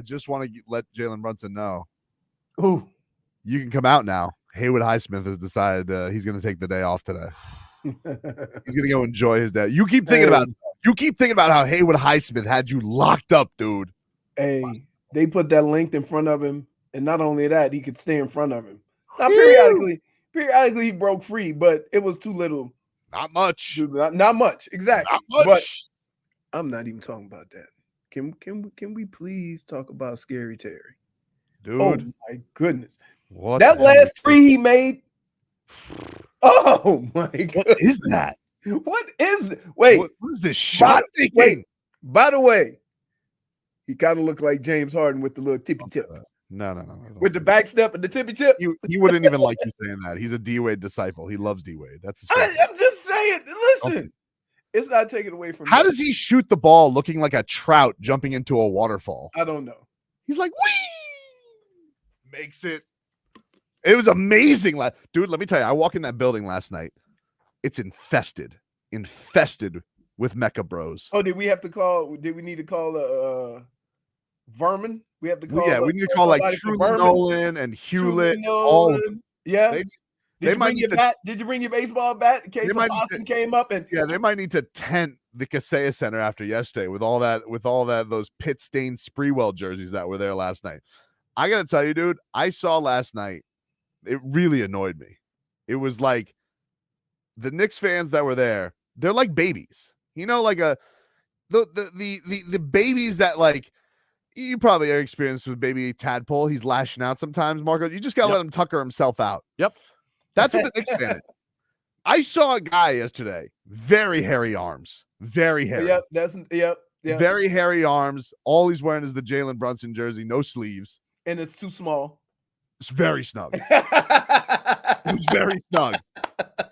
just want to let Jalen Brunson know. Who? You can come out now. Haywood Highsmith has decided he's going to take the day off today. He's going to go enjoy his day. You keep thinking about how Haywood Highsmith had you locked up, dude. Hey, they put that length in front of him, and not only that, he could stay in front of him. Now, periodically he broke free, but it was too little. Not much. Not much, exactly. Not much. But I'm not even talking about that. Can we please talk about Scary Terry? Dude. Oh my goodness. What that last three he made? Oh my god. What is that? What is it? Wait. What is this shot thinking? By the way, he kind of looked like James Harden with the little tippy tip. No. With the back step and the tippy tip. He wouldn't even like you saying that. He's a D-Wade disciple. He loves D-Wade. That's his favorite. I'm just saying. Listen, it's not taken away from How does he shoot the ball looking like a trout jumping into a waterfall? I don't know. He's like, whee! Makes it. It was amazing. Dude, let me tell you, I walk in that building last night. It's infested with Mecca bros. Oh, did we need to call Vermin? We have to call. Yeah, we need to call like Truly Nolan and Hewlett. All of them. Yeah. Did you bring your baseball bat in case Austin came up? And yeah, they might need to tent the Kaseya Center after yesterday with all that those pit stained Spreewell jerseys that were there last night. I gotta tell you, dude, I saw last night. It really annoyed me. It was like the Knicks fans that were there. They're like babies, you know, like the babies that like. You probably are experienced with baby Tadpole. He's lashing out sometimes, Marco. You just got to let him tucker himself out. Yep. That's what the Knicks fan is. I saw a guy yesterday, very hairy arms. Very hairy. Yep. Very hairy arms. All he's wearing is the Jalen Brunson jersey, no sleeves. And it's too small. It's very snug. It was very snug.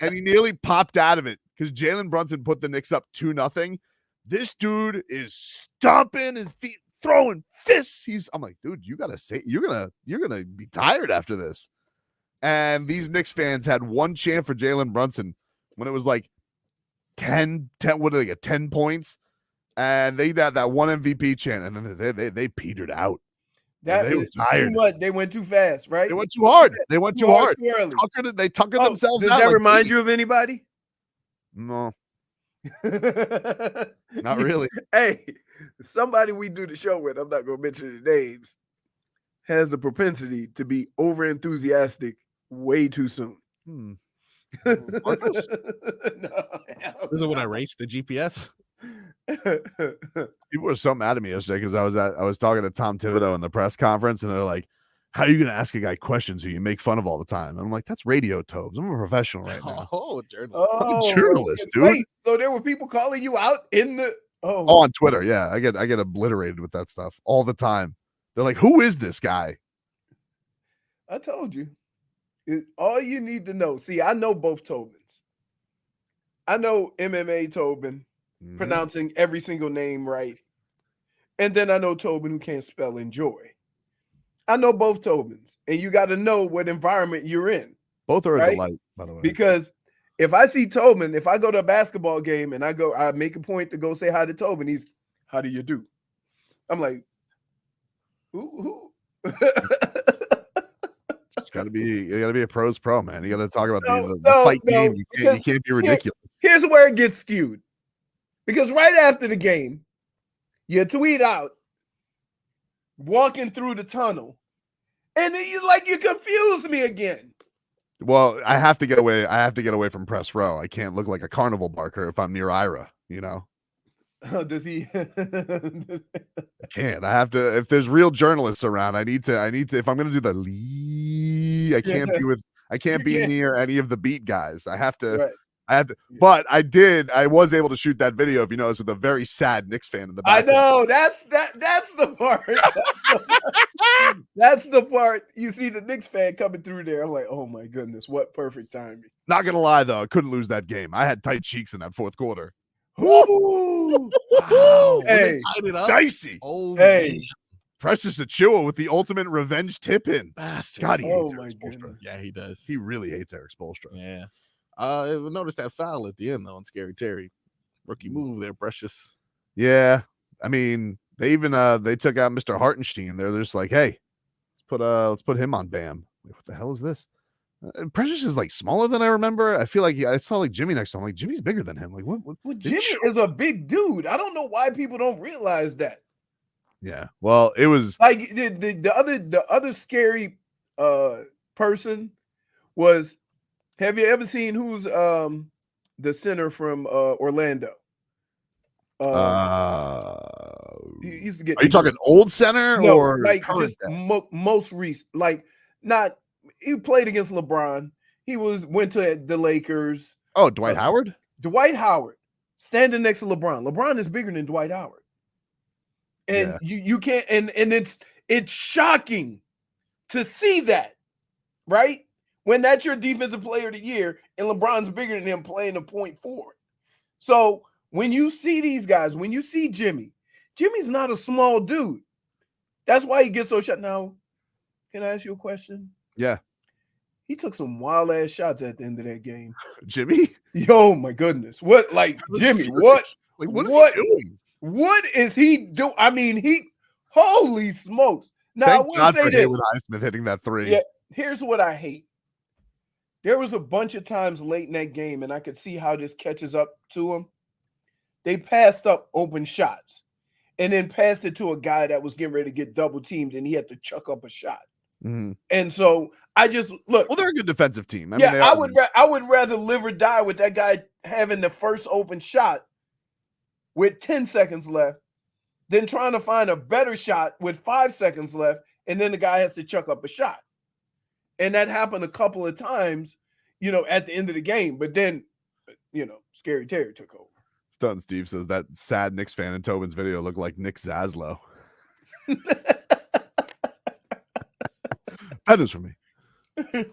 And he nearly popped out of it because Jalen Brunson put the Knicks up 2-0. This dude is stomping his feet, throwing fists. I'm like, dude, you gotta say you're gonna be tired after this. And these Knicks fans had one chant for Jalen Brunson when it was like 10 what do they get, 10 points, and they got that one MVP chant, and then they petered out. They were tired. Too much. They went too fast, right? They went too hard. They went too hard. Too early. They tuckered themselves does out. Does that remind you of anybody? No. Not really. Hey, somebody we do the show with, I'm not going to mention the names, has the propensity to be over enthusiastic way too soon. This is when I raced the GPS. People were so mad at me yesterday because I was talking to Tom Thibodeau in the press conference, and they're like, how are you going to ask a guy questions who you make fun of all the time? And I'm like, that's radio, Tobes. I'm a professional right now. I'm a journalist, dude. Wait, so there were people calling you out in the on Twitter. Yeah, I get obliterated with that stuff all the time. They're like, who is this guy? I told you. All you need to know. See, I know both Tobins. I know MMA Tobin, pronouncing every single name right. And then I know Tobin who can't spell enjoy. I know both Tobins, and you got to know what environment you're in. Both are a delight, by the way. Because if I see Tobin, if I go to a basketball game and I make a point to go say hi to Tobin, he's, how do you do? I'm like, who? You gotta be a pro's pro, man. You gotta talk about the fight game. You can't be ridiculous. Here's where it gets skewed. Because right after the game, you tweet out, walking through the tunnel, and you confuse me again. Well, I have to get away from press row. I can't look like a carnival barker if I'm near Ira, you know. Does he? I can't. I have to. If there's real journalists around, I need to. If I'm going to do the I can't be near any of the beat guys. I have to. Right. But I was able to shoot that video, if you notice, with a very sad Knicks fan in the back. I know that's the part. That's the part. You see the Knicks fan coming through there. I'm like, oh my goodness, what perfect timing. Not gonna lie though, I couldn't lose that game. I had tight cheeks in that fourth quarter. Ooh. Wow. Hey, tied it up. Dicey. Oh, hey. Man. Precious Achua with the ultimate revenge tip-in. Bastard. God, he hates Eric Spoelstra. Yeah, he does. He really hates Eric Spoelstra. Yeah. Notice that foul at the end though on Scary Terry. Rookie move there, Precious. Yeah. I mean, They even they took out Mr. Hartenstein. They're just like, hey, let's put him on Bam. Like, what the hell is this? Precious is like smaller than I remember. I feel like I saw like Jimmy next to him. Like Jimmy's bigger than him. Like what? Well, Jimmy is a big dude. I don't know why people don't realize that. Yeah. Well, it was like the other scary person was. Have you ever seen who's the center from Orlando? He used to get. Are you talking old center or like just most recent? Like not. He played against LeBron. He went to the Lakers. Oh, Dwight Howard. Dwight Howard standing next to LeBron. LeBron is bigger than Dwight Howard, and you can't. And it's shocking to see that, right? When that's your defensive player of the year, and LeBron's bigger than him playing a point forward. So when you see these guys, when you see Jimmy's not a small dude. That's why he gets so shut. Now, can I ask you a question? Yeah. He took some wild ass shots at the end of that game. Jimmy? Yo, my goodness. What, like, Jimmy, what? Like, what is he doing? What is he doing? I mean, holy smokes. Now, Thank I will God say for this. Haywood Highsmith hitting that three. Yeah, here's what I hate. There was a bunch of times late in that game, and I could see how this catches up to them. They passed up open shots and then passed it to a guy that was getting ready to get double teamed, and he had to chuck up a shot. Mm-hmm. And so I just look. Well, they're a good defensive team. I mean, I would rather live or die with that guy having the first open shot with 10 seconds left than trying to find a better shot with 5 seconds left, and then the guy has to chuck up a shot. And that happened a couple of times, at the end of the game. But then, Scary Terry took over. Stun Steve says that sad Knicks fan in Tobin's video looked like Nick Zaslow. That is for me. Rest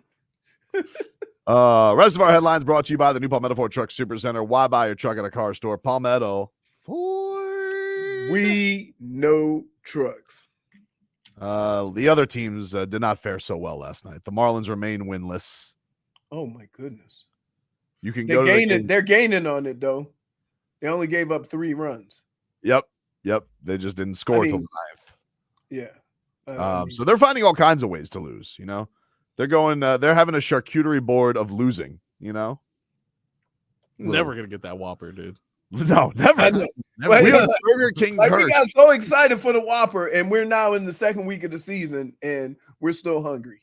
of our headlines brought to you by the new Palmetto Ford Truck Super Center. Why buy your truck at a car store? Palmetto Ford. We know trucks. The other teams did not fare so well last night. The Marlins remain winless. Oh my goodness! You can go. They're gaining on it though. They only gave up 3 runs. Yep. They just didn't score till the 9th. Yeah. So they're finding all kinds of ways to lose. They're going. They're having a charcuterie board of losing. Never gonna get that Whopper, dude. No, never. Never. We are Burger King. We got so excited for the Whopper, and we're now in the second week of the season, and we're still hungry.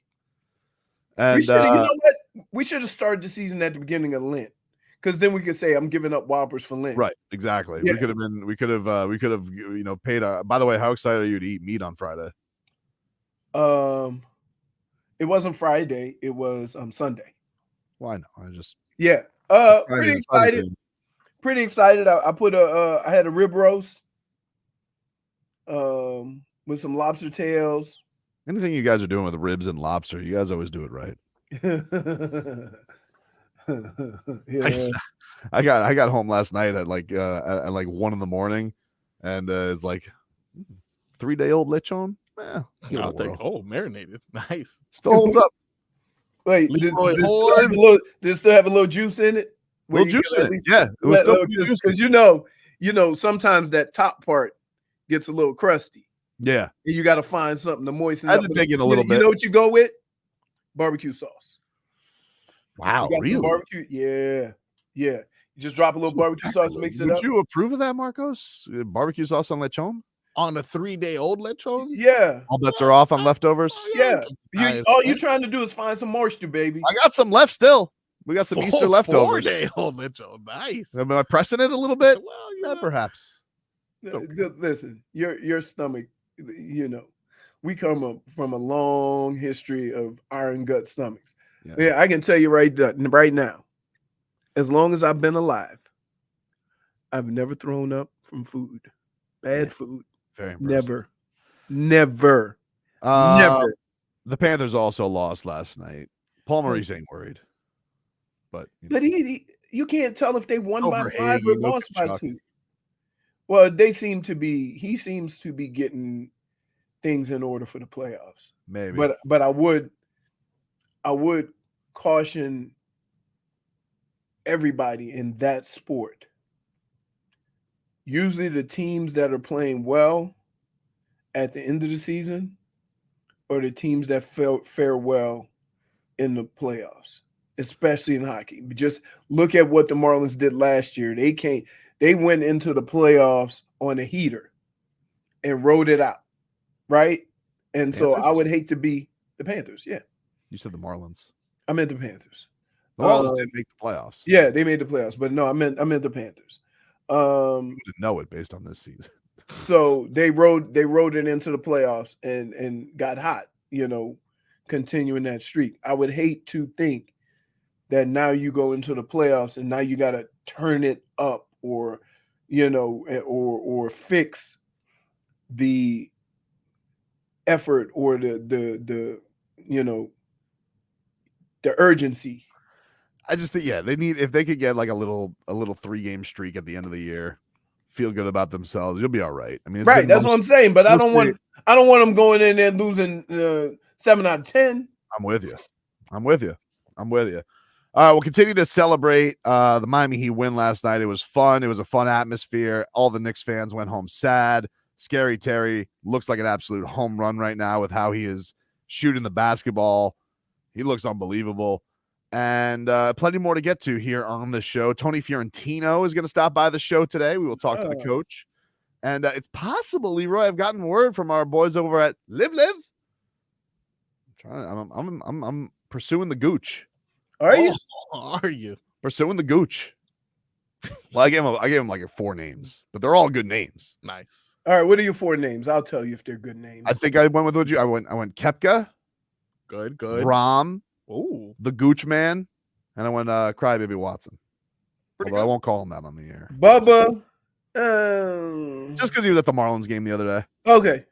And you know what? We should have started the season at the beginning of Lent, because then we could say I'm giving up Whoppers for Lent. Right. Exactly. Yeah. We could have paid. By the way, how excited are you to eat meat on Friday? It wasn't Friday. It was Sunday. Why not? Pretty excited. Pretty excited. I put I had a rib roast with some lobster tails. Anything you guys are doing with ribs and lobster, you guys always do it right. Yeah. I got home last night at like 1 a.m, and it's like 3-day-old lechon. I'll take marinated. Nice. Still holds up. Wait, does it still have a little juice in it? Little juice in it. Yeah, it was still because sometimes that top part gets a little crusty. Yeah, and you got to find something to moisten. I had to dig in a little bit. You know what you go with? Barbecue sauce. Wow, really? Barbecue? Yeah. You just drop a little barbecue sauce, mix it up. Would you approve of that, Marcos? Barbecue sauce on lechon? On a 3-day-old lechon? Yeah. All bets are off on leftovers? Yeah. All you're trying to do is find some moisture, baby. I got some left still. We got some Easter leftovers. 4-day-old lechon. Nice. Am I pressing it a little bit? Well, perhaps. Listen, your stomach, we come from a long history of iron gut stomachs. Yeah, I can tell you right now, as long as I've been alive, I've never thrown up from food. Bad food. Very impressive. Never. The Panthers also lost last night. Paul Maurice ain't worried. But you can't tell if they won by 5 or lost by 2. Well, he seems to be getting things in order for the playoffs. Maybe. But I would caution everybody in that sport. Usually the teams that are playing well at the end of the season or the teams that fare well in the playoffs, especially in hockey. Just look at what the Marlins did last year. They went into the playoffs on a heater and rode it out, right? And so I would hate to be the Panthers. Yeah. You said the Marlins. I meant the Panthers. The Marlins didn't make the playoffs. Yeah, they made the playoffs, but no, I meant the Panthers. You didn't know it based on this season. So they rode it into the playoffs and got hot, continuing that streak. I would hate to think that now you go into the playoffs and now you got to turn it up or fix the effort or the urgency. I just think, they need, if they could get like a little 3-game streak at the end of the year, feel good about themselves, you'll be all right. I mean, right, that's what I'm saying. But I don't want them going in there losing 7 out of 10. I'm with you. All right, we'll continue to celebrate the Miami Heat win last night. It was fun. It was a fun atmosphere. All the Knicks fans went home sad. Scary Terry looks like an absolute home run right now with how he is shooting the basketball. He looks unbelievable. And plenty more to get to here on the show. Tony Fiorentino is going to stop by the show today. We will talk to the coach. And it's possible, Leroy, I've gotten word from our boys over at Live. I'm pursuing the gooch. Are you? Are you pursuing the gooch? Well, I gave him like 4 names, but they're all good names. Nice. All right, what are your 4 names? I'll tell you if they're good names. I think I went with what you. I went Kepka. Good. Rom. Ooh. The Gooch Man. And I went Crybaby Watson. Pretty Although good. I won't call him that on the air. Bubba. Just because he was at the Marlins game the other day. Okay,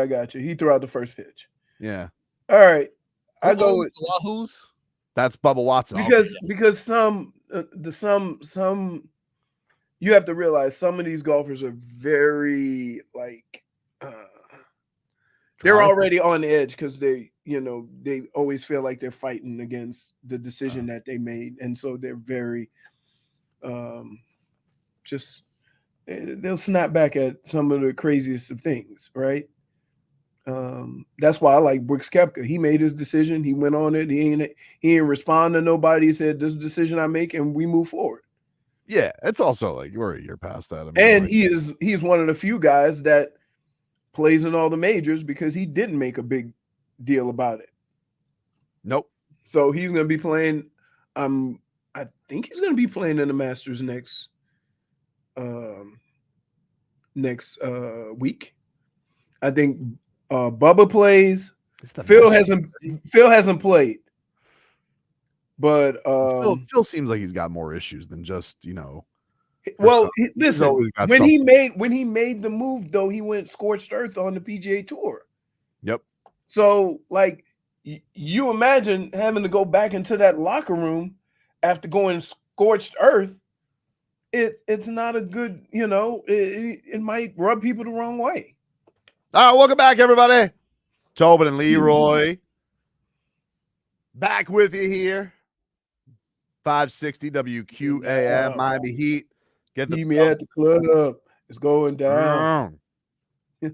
I got you. He threw out the first pitch. Yeah. All right. I go with Wahoos. That's Bubba Watson. Because some you have to realize some of these golfers are very they're already on edge because they always feel like they're fighting against the decision that they made, and so they're very just they'll snap back at some of the craziest of things, right? That's why I like Brooks Koepka. He made his decision. He went on it. He ain't respond to nobody. He said, "This decision I make," and we move forward. Yeah, it's also like we're a year past that. I mean, and he's one of the few guys that plays in all the majors because he didn't make a big deal about it. Nope. So he's going to be playing. I think he's going to be playing in the Masters next week. I think Bubba plays. Phil hasn't played. But Phil seems like he's got more issues than just, Well, listen, when he made the move, though, he went scorched earth on the PGA Tour. Yep. So, like, you imagine having to go back into that locker room after going scorched earth. It's not a good, it might rub people the wrong way. All right, welcome back, everybody. Tobin and Leroy. Back with you here. 560 WQAM, Miami Heat. Get me at the club. It's going down. Hey,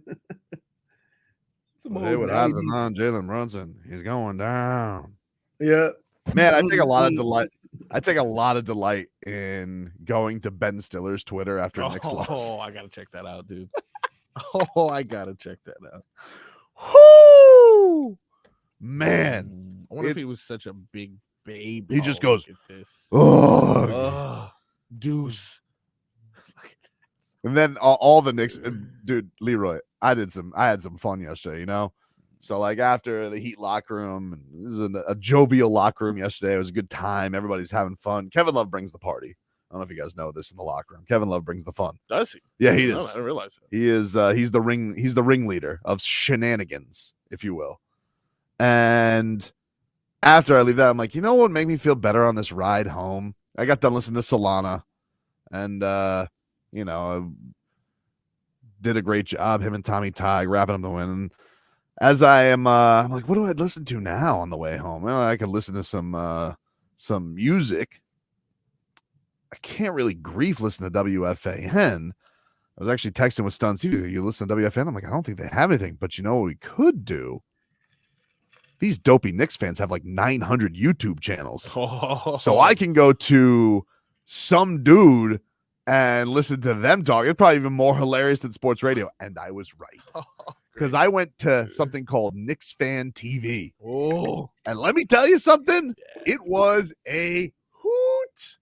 what happened on Jalen Brunson? He's going down. Yeah. Man, I take a lot of delight in going to Ben Stiller's Twitter after Knicks loss. Oh, I gotta check that out, dude. Oh, I gotta check that out. Whoo! Man. I wonder if he was such a big babe. He just goes, this. Oh, deuce. And then all the Knicks, dude, Leroy, I had some fun yesterday, So like after the Heat locker room, and it was a jovial locker room yesterday. It was a good time. Everybody's having fun. Kevin Love brings the party. I don't know if you guys know this in the locker room. Kevin Love brings the fun. Does he? Yeah, he is. I didn't realize that. He is. He's the ringleader of shenanigans, if you will. And after I leave that, I'm like, what would make me feel better on this ride home? I got done listening to Solana, and did a great job. Him and Tommy Tighe wrapping up the win. And as I am, I'm like, what do I listen to now on the way home? Well, I could listen to some music. I can't really grief listen to WFAN, I was actually texting with Stun. You listen to WFN? I'm like, I don't think they have anything. But you know what we could do? These dopey Knicks fans have like 900 YouTube channels. Oh. So I can go to some dude and listen to them talk. It's probably even more hilarious than sports radio. And I was right. Because I went to something called Knicks Fan TV. Oh. And let me tell you something. Yeah. It was a hoot.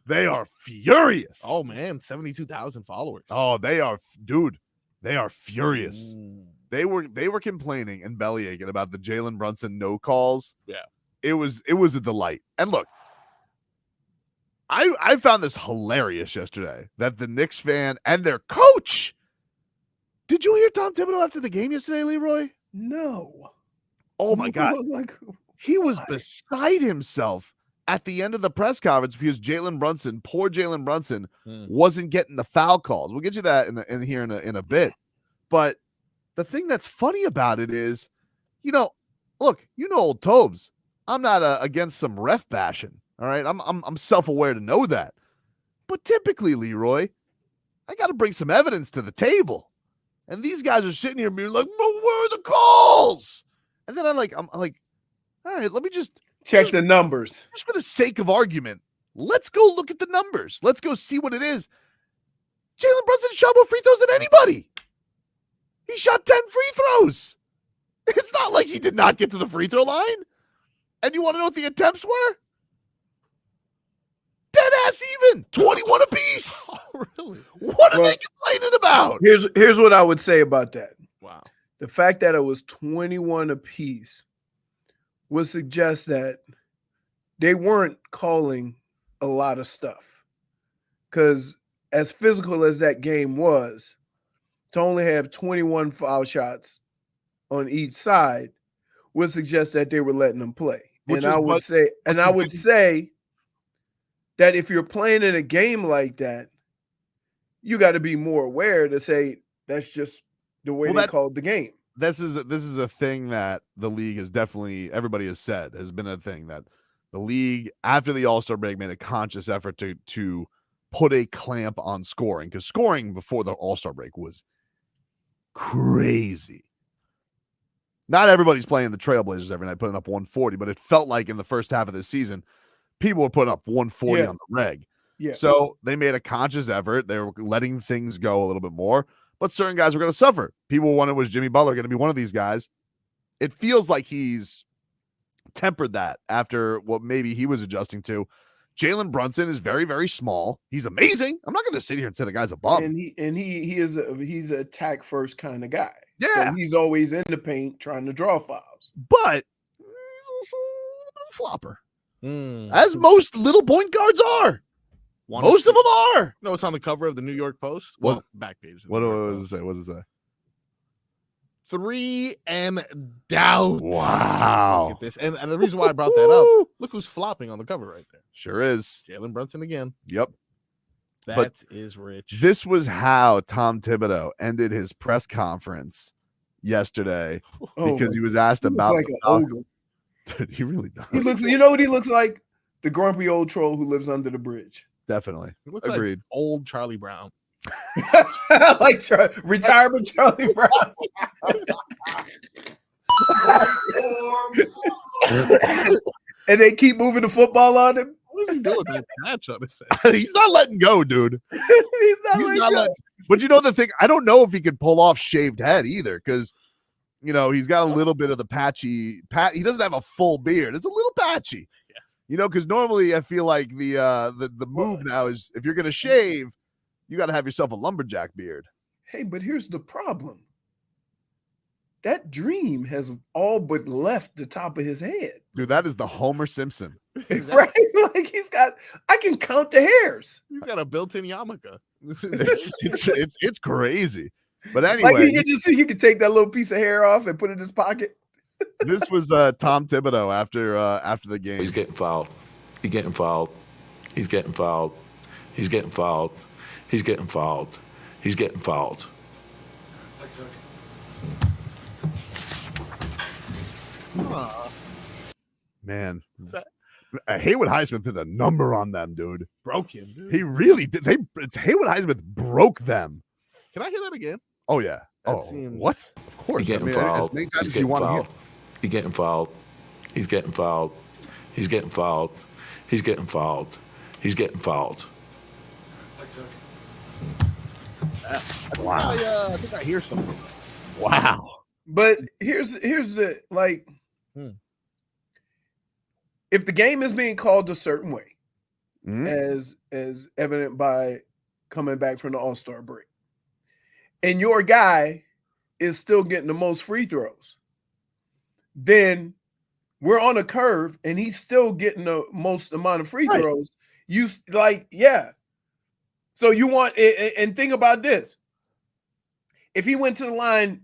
They are furious. Oh, man. 72,000 followers. Oh, they are, dude. They are furious. They were complaining and bellyaching about the Jalen Brunson no calls. Yeah. It was a delight. And look, I found this hilarious yesterday that the Knicks fan and their coach. Did you hear Tom Thibodeau after the game yesterday, Leroy? No. Oh my God. He was beside himself at the end of the press conference because poor Jalen Brunson, wasn't getting the foul calls. We'll get you that in here in a bit. But the thing that's funny about it is, look, old Tobes. I'm not against some ref bashing. All right, I'm self-aware to know that. But typically, Leroy, I got to bring some evidence to the table. And these guys are sitting here being like, "Well, where are the calls?" And then I'm like, all right, let me just check the numbers. Just for the sake of argument, let's go look at the numbers. Let's go see what it is. Jalen Brunson shot more free throws than anybody. He shot 10 free throws. It's not like he did not get to the free throw line. And you want to know what the attempts were? Dead ass even. 21 apiece. Oh, really? What are they complaining about? Here's what I would say about that. Wow. The fact that it was 21 apiece would suggest that they weren't calling a lot of stuff. Because as physical as that game was, to only have 21 foul shots on each side would suggest that they were letting them play. I would say that if you're playing in a game like that, you got to be more aware to say that's just the way they called the game. This is a thing that the league has definitely, everybody has said, has been a thing that the league, after the All-Star break, made a conscious effort to put a clamp on scoring, because scoring before the All-Star break was crazy. Not everybody's playing the Trailblazers every night, putting up 140, but it felt like in the first half of the season, people were putting up 140 on the reg. Yeah. So they made a conscious effort. They were letting things go a little bit more, but certain guys were going to suffer. People wondered, was Jimmy Butler going to be one of these guys? It feels like he's tempered that after what maybe he was adjusting to. Jalen Brunson is very, very small. He's amazing. I'm not going to sit here and say the guy's a bum. And he's an attack first kind of guy. Yeah. So he's always in the paint trying to draw fouls. But flopper. As most little point guards are. Most of them are. No, it's on the cover of the New York Post. Well, back page. What does it say? What does it say? 3 and out. Wow. Look at this. And the reason why I brought that up, look who's flopping on the cover right there. Sure is. Jalen Brunson again. Yep. That is rich. This was how Tom Thibodeau ended his press conference yesterday because he was asked about like an ogre. Dude, he really does. He looks, you know what he looks like? The grumpy old troll who lives under the bridge. Definitely. He looks Agreed. like old Charlie Brown. Like retirement Charlie Brown. And they keep moving the football on him. What is he doing with that patch on his head? He's not letting go, dude. He's not letting. But you know the thing, I don't know if he could pull off shaved head either, because he's got a little bit of the patchy. He doesn't have a full beard. It's a little patchy. Yeah. Because normally I feel like the move now is if you're gonna shave, you got to have yourself a lumberjack beard. Hey, but here's the problem. That dream has all but left the top of his head. Dude, that is the Homer Simpson. Right? Like I can count the hairs. You've got a built-in yarmulke. It's crazy. But anyway, like you can take that little piece of hair off and put it in his pocket. This was Tom Thibodeau after the game. He's getting fouled. He's getting fouled. He's getting fouled. He's getting fouled. He's getting fouled. He's getting fouled. Man, Haywood Highsmith did a number on them, dude. Broke him, dude. He really did. Haywood Highsmith broke them. Can I hear that again? Oh yeah. That Oh, seems- what? Of course. He's getting fouled. As many He's times as you getting want to hear. fouled. He's getting fouled. He's getting fouled. He's getting fouled. He's getting fouled. He's getting fouled. Wow. I think I hear something. Wow. But here's the like. If the game is being called a certain way, as evident by coming back from the All-Star break, and your guy is still getting the most free throws, then we're on a curve and he's still getting the most amount of free throws. You like, yeah. So you want, and think about this. If he went to the line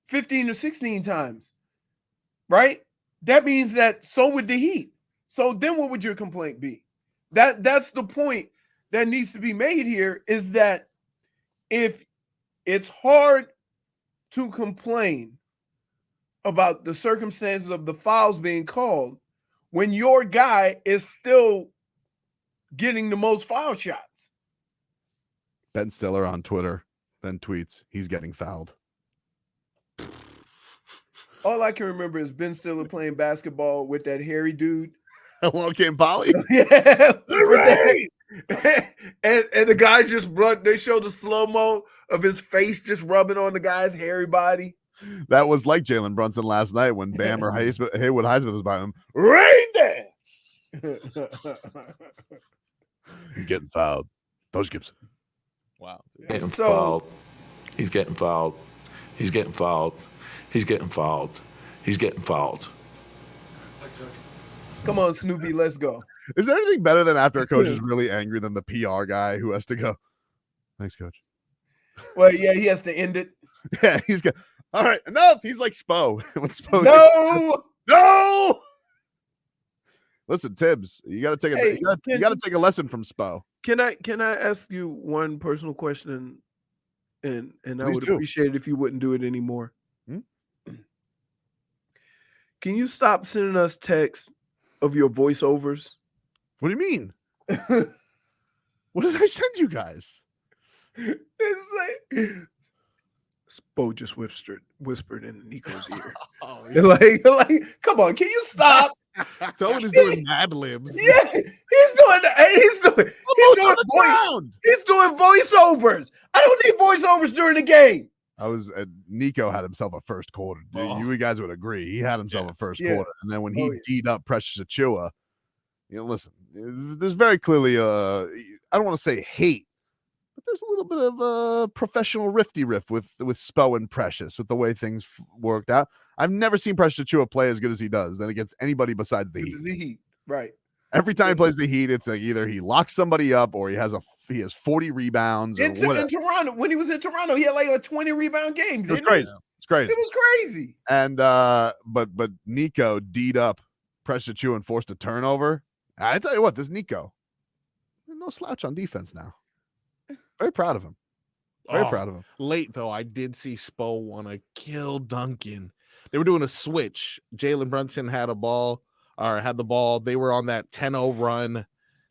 15 or 16 times, right? That means that so would the Heat. So then what would your complaint be? That's the point that needs to be made here, is that if it's hard to complain about the circumstances of the fouls being called when your guy is still getting the most foul shots. Ben Stiller on Twitter then tweets, he's getting fouled. All I can remember is Ben Stiller playing basketball with that hairy dude. Hello, Came Polly. Yeah. and the guy just they showed the slow-mo of his face just rubbing on the guy's hairy body. That was like Jalen Brunson last night when Bam or Haywood Highsmith was by him. Rain dance. He's getting fouled. Those Gibson. Wow. Getting fouled. He's getting fouled. He's getting fouled. He's getting fouled. He's getting fouled. Come on, Snoopy, let's go. Is there anything better than after a coach is really angry than the PR guy who has to go, thanks, coach? Well, yeah, he has to end it. Yeah, he's got, all right, enough. He's like Spo. When Spo no. Listen, Tibbs, you got to take you got to take a lesson from Spo. Can I ask you one personal question, and I would do. appreciate it if you wouldn't do it anymore. Can you stop sending us texts of your voiceovers? What do you mean? What did I send you guys? It's like Spo just whispered in Nico's ear. Like, come on, can you stop? Tobin is doing Mad Libs. Yeah, he's doing voiceovers. I don't need voiceovers during the game. I was Nico had himself a first quarter. You guys would agree. He had himself a first quarter, and then when he D'd up Precious Achiuwa, listen, there's very clearly I don't want to say hate, but there's a little bit of professional riff with Spo and Precious with the way things worked out. I've never seen Precious Achiuwa play as good as he does then against anybody besides the Heat. The Heat, right? Every time he plays the Heat, it's like either he locks somebody up or he has 40 rebounds. In Toronto, when he was in Toronto, he had like a 20 rebound game. It was crazy. It's crazy. It was crazy. And but Nico D'd up Precious Achiuwa and forced a turnover. I tell you what, this Nico, no slouch on defense now. Very proud of him. Very proud of him. Late though, I did see Spo want to kill Duncan. They were doing a switch. Jalen Brunson had the ball. They were on that 10-0 run.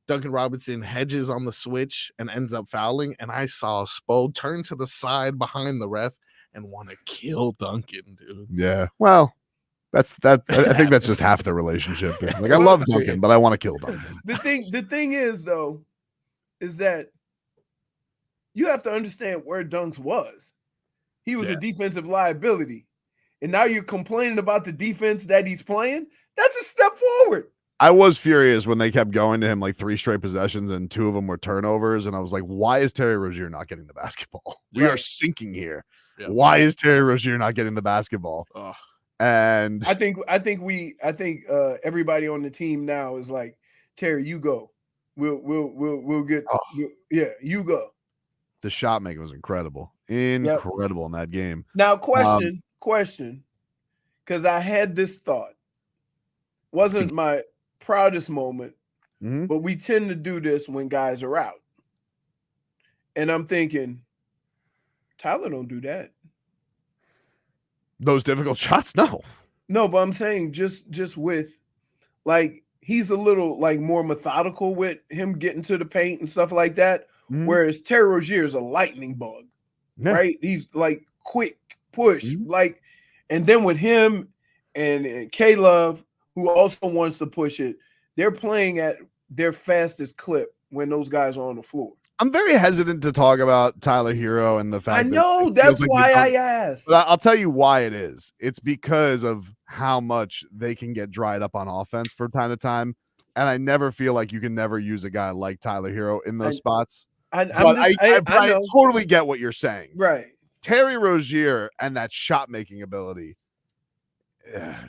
Duncan Robinson hedges on the switch and ends up fouling. And I saw Spo turn to the side behind the ref and want to kill Duncan, dude. Yeah. Well, that's that. I think that's just half the relationship. Like, I love Duncan, but I want to kill Duncan. The thing is, though, is that you have to understand where Dunks was. He was a defensive liability. And now you're complaining about the defense that he's playing. That's a step forward. I was furious when they kept going to him like 3 straight possessions and 2 of them were turnovers. And I was like, why is Terry Rozier not getting the basketball? We are sinking here. Yeah. Why is Terry Rozier not getting the basketball? And I think everybody on the team now is like, Terry, you go. We'll get you go. The shot making was incredible. Incredible in that game. Now, question, because I had this thought. Wasn't my proudest moment, but we tend to do this when guys are out. And I'm thinking, Tyler don't do that. Those difficult shots? No, but I'm saying just with, like, he's a little like more methodical with him getting to the paint and stuff like that. Mhm. Whereas Terry Rozier is a lightning bug, Yeah. right? He's like quick push, Mhm. like, and then with him and K-Love, who also wants to push it, they're playing at their fastest clip when those guys are on the floor. I'm very hesitant to talk about Tyler Hero and the fact I know that it feels that's like why they I don't- asked. But I'll tell you why it is. It's because of how much they can get dried up on offense from time to time. And I never feel like you can never use a guy like Tyler Hero in those spots. I I know. totally get what you're saying. Right. Terry Rozier and that shot making ability,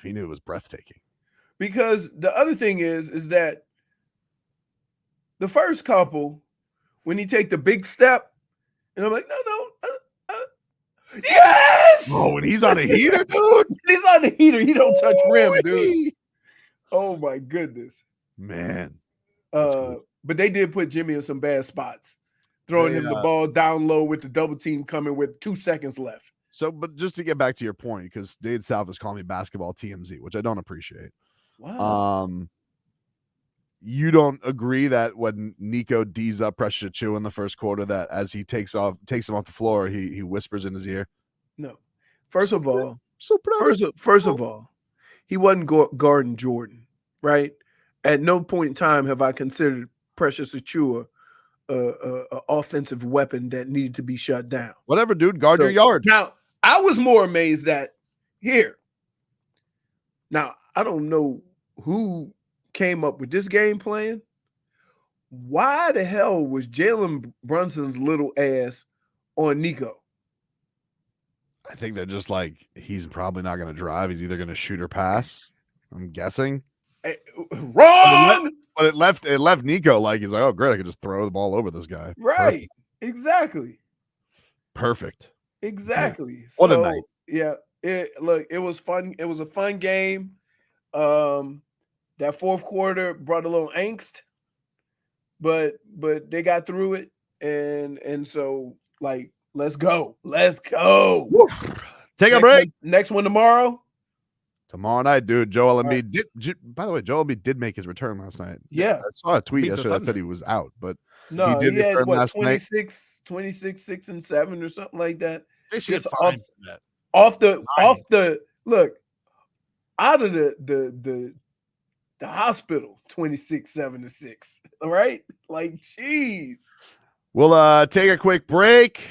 he knew it was breathtaking. Because the other thing is that the first couple, when he take the big step, and I'm like, no. Yes! Oh, when he's on a heater, dude. When he's on the heater, he don't touch rim, dude. Ooh-wee. Oh my goodness. Man. But they did put Jimmy in some bad spots, throwing him the ball down low with the double team coming with 2 seconds left. So, but just to get back to your point, because Dade South is calling me basketball TMZ, which I don't appreciate. Wow. You don't agree that when Nico D's up Precious Achiuwa in the first quarter, that as he takes him off the floor, he whispers in his ear? No. First of all, So first of all, he wasn't guarding Jordan, right? At no point in time have I considered Precious Achiuwa a offensive weapon that needed to be shut down. Whatever, dude. Guard your yard. Now, I was more amazed that here. Now, I don't know who came up with this game plan. Why the hell was Jalen Brunson's little ass on Nico? I think they're just like, he's probably not going to drive. He's either going to shoot or pass. I'm guessing. Wrong. But it left Nico like, he's like, oh, great. I could just throw the ball over this guy. Right. Exactly. Perfect. Exactly. What a night. Yeah. It was fun. It was a fun game. That fourth quarter brought a little angst, but they got through it, and so like, let's go. Woo. Take a break. Next one tomorrow. Tomorrow night, dude. Joel Embiid did. By the way, Joel Embiid did make his return last night. Yeah, I saw a tweet Beat the yesterday that said Thunder. he was out, but no, he did had return what, last night. 26, 6 and 7 or something like that. They should get Just fined for that. off the look out of the hospital 26, 7 to 6. All right, like, jeez. We'll take a quick break.